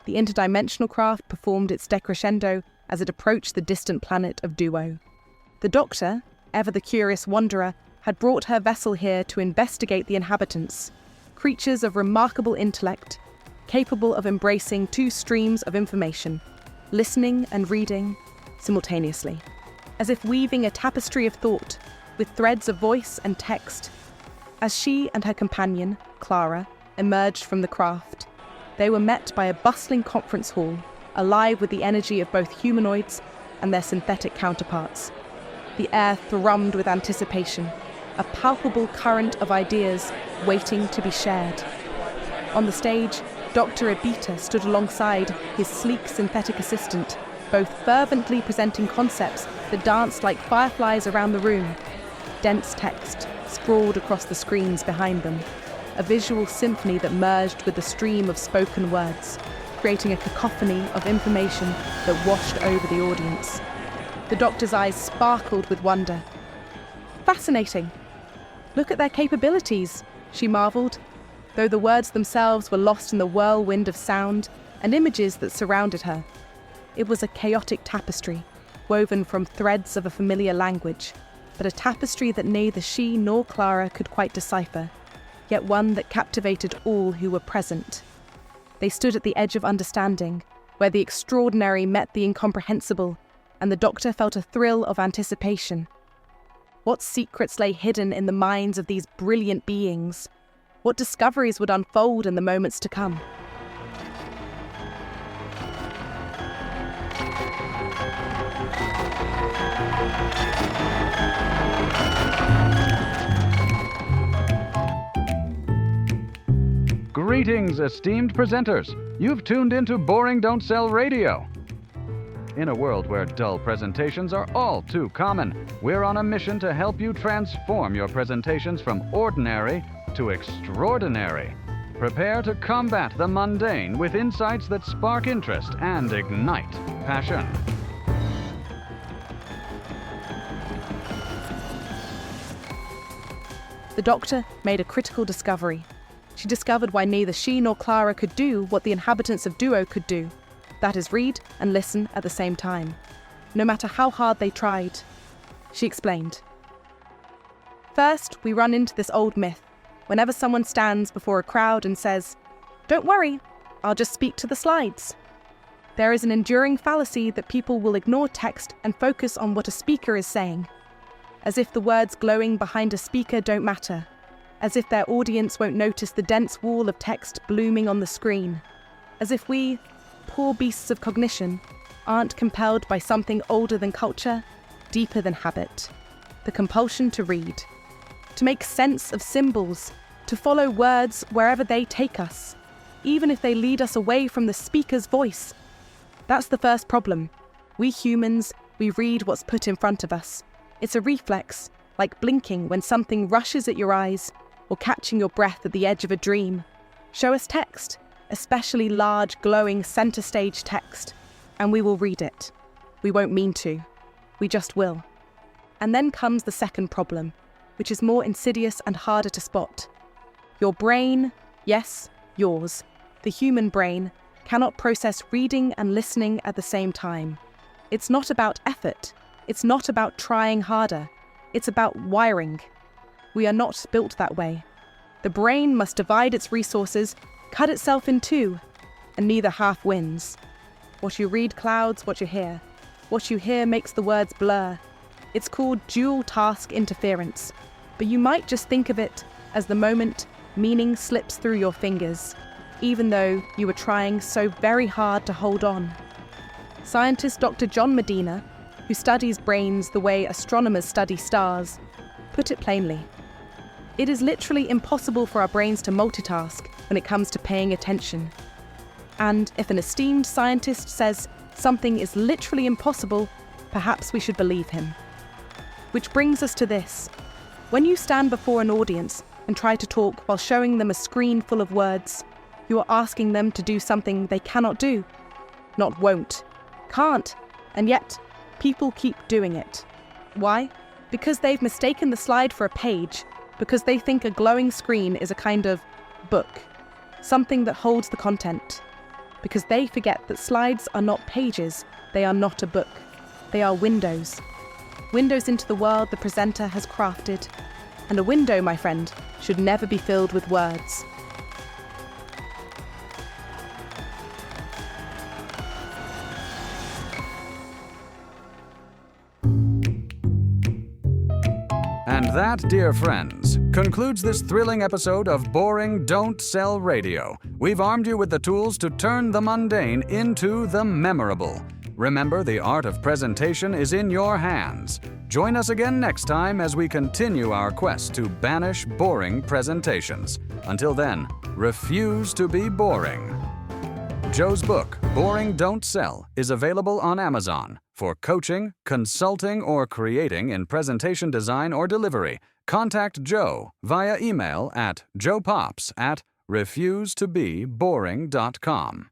The interdimensional craft performed its decrescendo as it approached the distant planet of Duo. The Doctor, ever the curious wanderer, had brought her vessel here to investigate the inhabitants, creatures of remarkable intellect, capable of embracing two streams of information, listening and reading simultaneously, as if weaving a tapestry of thought with threads of voice and text. As she and her companion, Clara, emerged from the craft, they were met by a bustling conference hall, alive with the energy of both humanoids and their synthetic counterparts. The air thrummed with anticipation, a palpable current of ideas waiting to be shared. On the stage, Dr. Ibita stood alongside his sleek synthetic assistant, both fervently presenting concepts that danced like fireflies around the room. Dense text sprawled across the screens behind them, a visual symphony that merged with the stream of spoken words, creating a cacophony of information that washed over the audience. The Doctor's eyes sparkled with wonder. Fascinating! Look at their capabilities, she marvelled, though the words themselves were lost in the whirlwind of sound and images that surrounded her. It was a chaotic tapestry, woven from threads of a familiar language, but a tapestry that neither she nor Clara could quite decipher, yet one that captivated all who were present. They stood at the edge of understanding, where the extraordinary met the incomprehensible, and the Doctor felt a thrill of anticipation. What secrets lay hidden in the minds of these brilliant beings? What discoveries would unfold in the moments to come? Greetings, esteemed presenters. You've tuned into Boring Don't Sell Radio. In a world where dull presentations are all too common, we're on a mission to help you transform your presentations from ordinary to extraordinary. Prepare to combat the mundane with insights that spark interest and ignite passion. The Doctor made a critical discovery. She discovered why neither she nor Clara could do what the inhabitants of Duo could do. That is, read and listen at the same time, no matter how hard they tried. She explained. First, we run into this old myth. Whenever someone stands before a crowd and says, "Don't worry, I'll just speak to the slides," there is an enduring fallacy that people will ignore text and focus on what a speaker is saying, as if the words glowing behind a speaker don't matter, as if their audience won't notice the dense wall of text blooming on the screen, as if we, poor beasts of cognition, aren't compelled by something older than culture, deeper than habit, the compulsion to read, to make sense of symbols, to follow words wherever they take us, even if they lead us away from the speaker's voice. That's the first problem. We humans, we read what's put in front of us. It's a reflex, like blinking when something rushes at your eyes, or catching your breath at the edge of a dream. Show us text, especially large, glowing, center-stage text, and we will read it. We won't mean to. We just will. And then comes the second problem, which is more insidious and harder to spot. Your brain, yes, yours, the human brain, cannot process reading and listening at the same time. It's not about effort. It's not about trying harder. It's about wiring. We are not built that way. The brain must divide its resources, cut itself in two, and neither half wins. What you read clouds what you hear. What you hear makes the words blur. It's called dual task interference, but you might just think of it as the moment meaning slips through your fingers, even though you were trying so very hard to hold on. Scientist Dr. John Medina, who studies brains the way astronomers study stars, put it plainly. It is literally impossible for our brains to multitask when it comes to paying attention. And if an esteemed scientist says something is literally impossible, perhaps we should believe him. Which brings us to this. When you stand before an audience and try to talk while showing them a screen full of words, you are asking them to do something they cannot do. Not won't, can't, and yet people keep doing it. Why? Because they've mistaken the slide for a page, because they think a glowing screen is a kind of book, something that holds the content. Because they forget that slides are not pages, they are not a book. They are windows. Windows into the world the presenter has crafted. And a window, my friend, should never be filled with words. And that, dear friends, concludes this thrilling episode of Boring Don't Sell Radio. We've armed you with the tools to turn the mundane into the memorable. Remember, the art of presentation is in your hands. Join us again next time as we continue our quest to banish boring presentations. Until then, refuse to be boring. Joe's book, Boring Don't Sell, is available on Amazon. For coaching, consulting, or creating in presentation design or delivery, contact Joe via email at joepops@refusetoBeBoring.com.